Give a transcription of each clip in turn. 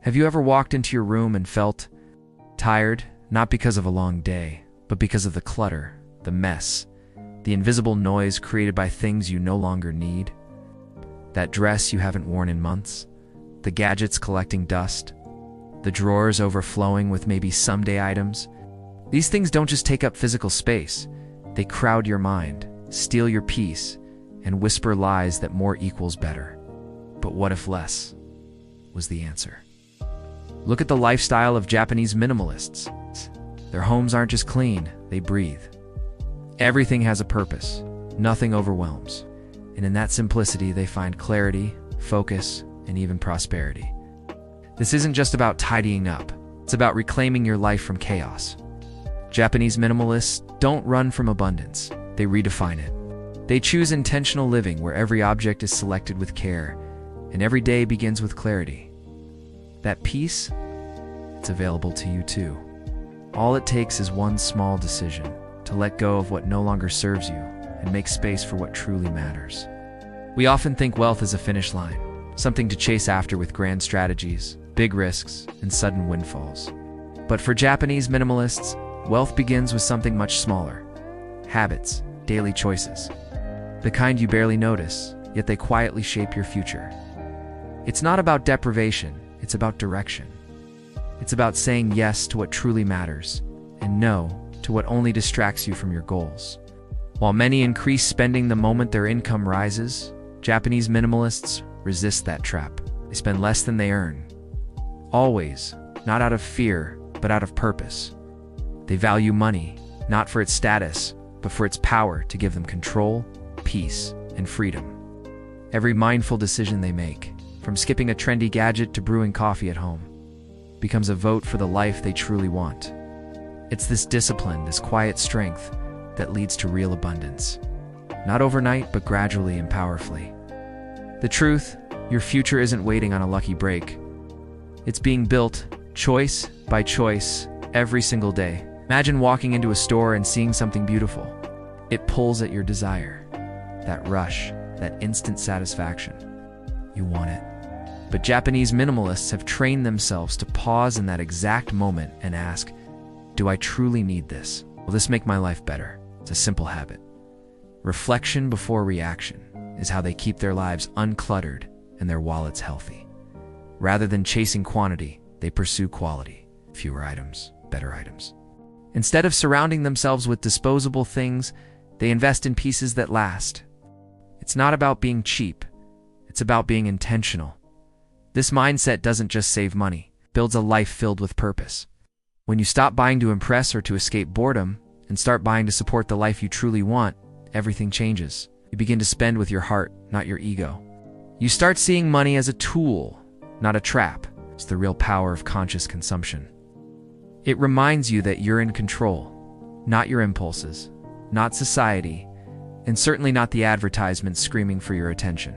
Have you ever walked into your room and felt tired, not because of a long day, but because of the clutter, the mess, the invisible noise created by things you no longer need? That dress you haven't worn in months, the gadgets collecting dust, the drawers overflowing with maybe someday items. These things don't just take up physical space, they crowd your mind, steal your peace, and whisper lies that more equals better. But what if less was the answer? Look at the lifestyle of Japanese minimalists. Their homes aren't just clean, they breathe. Everything has a purpose, nothing overwhelms, and in that simplicity they find clarity, focus, and even prosperity. This isn't just about tidying up, it's about reclaiming your life from chaos. Japanese minimalists don't run from abundance, they redefine it. They choose intentional living where every object is selected with care, and every day begins with clarity. That peace, it's available to you too. All it takes is one small decision to let go of what no longer serves you and make space for what truly matters. We often think wealth is a finish line, something to chase after with grand strategies, big risks, and sudden windfalls. But for Japanese minimalists, wealth begins with something much smaller: habits, daily choices. The kind you barely notice, yet they quietly shape your future. It's not about deprivation, it's about direction. It's about saying yes to what truly matters and no to what only distracts you from your goals. While many increase spending the moment their income rises, Japanese minimalists resist that trap. They spend less than they earn. Always, not out of fear, but out of purpose. They value money, not for its status, but for its power to give them control, peace, and freedom. Every mindful decision they make, from skipping a trendy gadget to brewing coffee at home, becomes a vote for the life they truly want. It's this discipline, this quiet strength, that leads to real abundance. Not overnight, but gradually and powerfully. The truth, your future isn't waiting on a lucky break. It's being built, choice by choice, every single day. Imagine walking into a store and seeing something beautiful. It pulls at your desire. That rush, that instant satisfaction. You want it. But Japanese minimalists have trained themselves to pause in that exact moment and ask, do I truly need this? Will this make my life better? It's a simple habit. Reflection before reaction is how they keep their lives uncluttered and their wallets healthy. Rather than chasing quantity, they pursue quality. Fewer items, better items. Instead of surrounding themselves with disposable things, they invest in pieces that last. It's not about being cheap, it's about being intentional. This mindset doesn't just save money, it builds a life filled with purpose. When you stop buying to impress or to escape boredom, and start buying to support the life you truly want, everything changes. You begin to spend with your heart, not your ego. You start seeing money as a tool, not a trap. It's the real power of conscious consumption. It reminds you that you're in control, not your impulses, not society, and certainly not the advertisements screaming for your attention.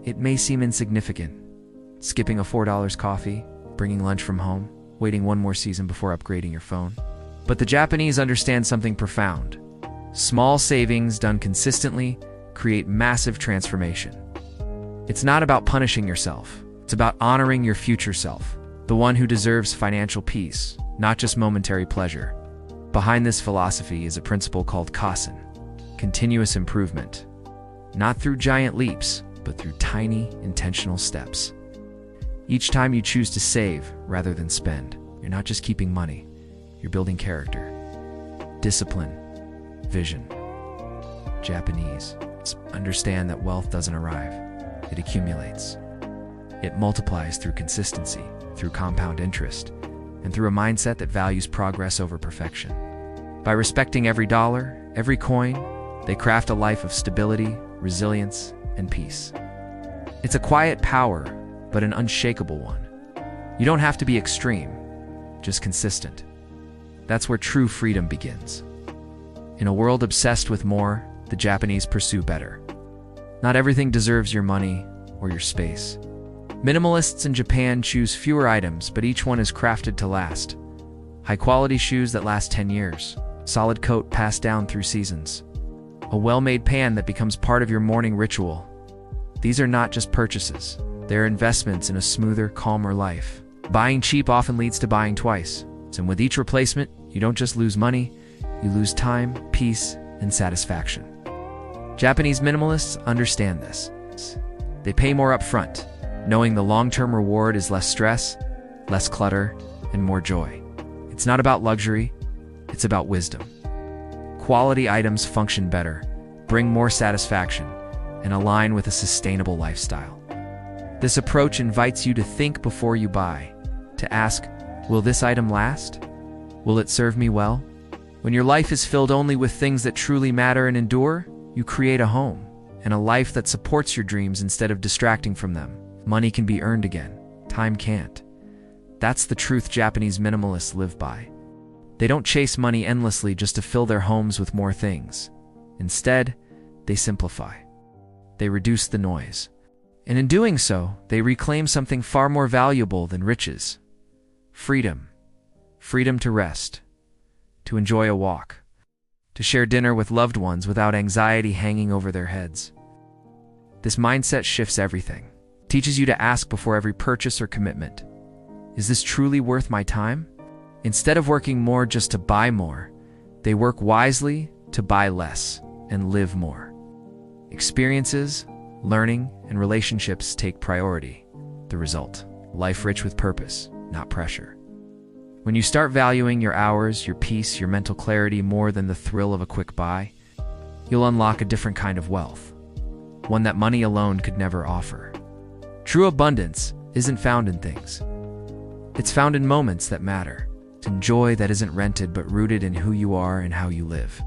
It may seem insignificant, skipping a $4 coffee, bringing lunch from home, waiting one more season before upgrading your phone. But the Japanese understand something profound. Small savings done consistently create massive transformation. It's not about punishing yourself. It's about honoring your future self, the one who deserves financial peace, not just momentary pleasure. Behind this philosophy is a principle called kasen, continuous improvement. Not through giant leaps, but through tiny, intentional steps. Each time you choose to save rather than spend, you're not just keeping money, you're building character, discipline, vision. Japanese understand that wealth doesn't arrive, it accumulates. It multiplies through consistency, through compound interest, and through a mindset that values progress over perfection. By respecting every dollar, every coin, they craft a life of stability, resilience, and peace. It's a quiet power, but an unshakable one. You don't have to be extreme, just consistent. That's where true freedom begins. In a world obsessed with more, the Japanese pursue better. Not everything deserves your money or your space. Minimalists in Japan choose fewer items, but each one is crafted to last. High-quality shoes that last 10 years, solid coat passed down through seasons, a well-made pan that becomes part of your morning ritual. These are not just purchases, they are investments in a smoother, calmer life. Buying cheap often leads to buying twice. And with each replacement, you don't just lose money, you lose time, peace, and satisfaction. Japanese minimalists understand this. They pay more upfront, knowing the long-term reward is less stress, less clutter, and more joy. It's not about luxury, it's about wisdom. Quality items function better, bring more satisfaction, and align with a sustainable lifestyle. This approach invites you to think before you buy, to ask, will this item last? Will it serve me well? When your life is filled only with things that truly matter and endure, you create a home and a life that supports your dreams instead of distracting from them. Money can be earned again, time can't. That's the truth Japanese minimalists live by. They don't chase money endlessly just to fill their homes with more things. Instead, they simplify. They reduce the noise. And in doing so, they reclaim something far more valuable than riches. Freedom. Freedom to rest, to enjoy a walk, to share dinner with loved ones without anxiety hanging over their heads. This mindset shifts everything. It teaches you to ask before every purchase or commitment, is this truly worth my time? Instead of working more just to buy more, they work wisely to buy less and live more. Experiences, learning, and relationships take priority. The result, life rich with purpose, not pressure. When you start valuing your hours, your peace, your mental clarity more than the thrill of a quick buy, you'll unlock a different kind of wealth, one that money alone could never offer. True abundance isn't found in things. It's found in moments that matter, in joy that isn't rented but rooted in who you are and how you live.